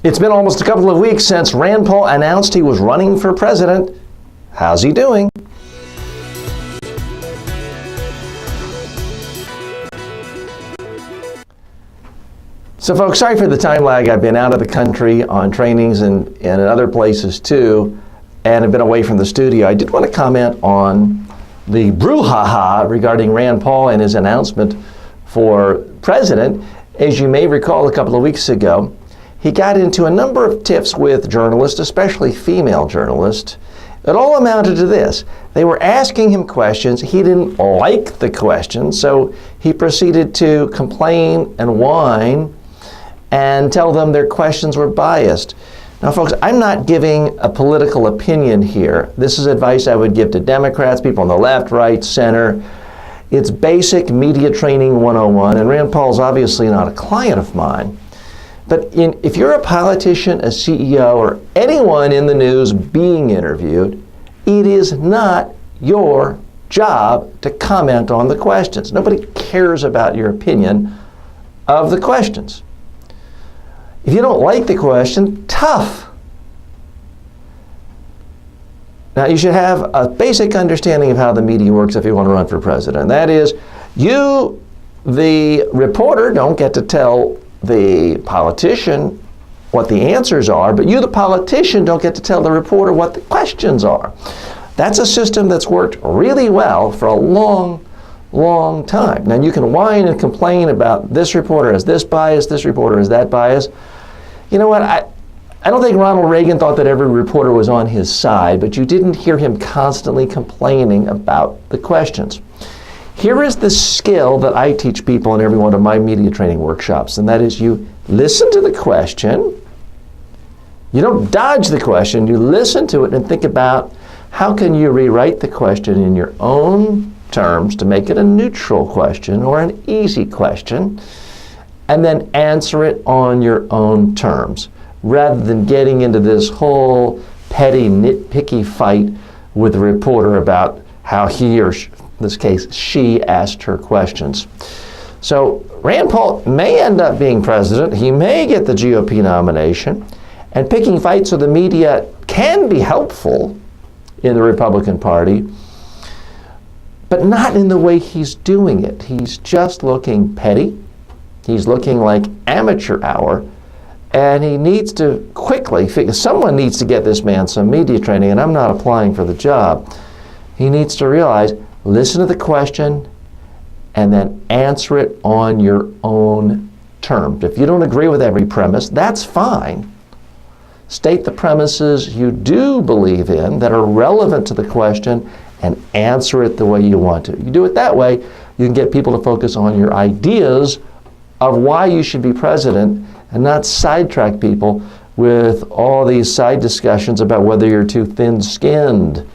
It's been almost a couple of weeks since Rand Paul announced he was running for president. How's he doing? So folks, sorry for the time lag. I've been out of the country on trainings and in other places too, and I've been away from the studio. I did want to comment on the brouhaha regarding Rand Paul and his announcement for president. As you may recall, a couple of weeks ago, he got into a number of tiffs with journalists, especially female journalists. It all amounted to this. They were asking him questions. He didn't like the questions, so he proceeded to complain and whine and tell them their questions were biased. Now, folks, I'm not giving a political opinion here. This is advice I would give to Democrats, people on the left, right, center. It's basic media training 101, and Rand Paul's obviously not a client of mine. But if you're a politician, a CEO, or anyone in the news being interviewed, it is not your job to comment on the questions. Nobody cares about your opinion of the questions. If you don't like the question, tough. Now, you should have a basic understanding of how the media works if you want to run for president. That is, you, the reporter, don't get to tell the politician what the answers are, but you, the politician, don't get to tell the reporter what the questions are. That's a system that's worked really well for a long time. Now, you can whine and complain about this reporter has this bias, this reporter has that bias. You know what? I don't think Ronald Reagan thought that every reporter was on his side, but you didn't hear him constantly complaining about the questions. Here is the skill that I teach people in every one of my media training workshops, and that is you listen to the question. You don't dodge the question. You listen to it and think about how can you rewrite the question in your own terms to make it a neutral question or an easy question, and then answer it on your own terms, rather than getting into this whole petty, nitpicky fight with the reporter about how he or she, in this case, she asked her questions. So Rand Paul may end up being president. He may get the GOP nomination. And picking fights with the media can be helpful in the Republican Party, but not in the way he's doing it. He's just looking petty. He's looking like amateur hour. And he needs to quickly figure, someone needs to get this man some media training, and I'm not applying for the job. He needs to realize, listen to the question and then answer it on your own terms. If you don't agree with every premise, that's fine. State the premises you do believe in that are relevant to the question and answer it the way you want to. You do it that way, you can get people to focus on your ideas of why you should be president and not sidetrack people with all these side discussions about whether you're too thin-skinned.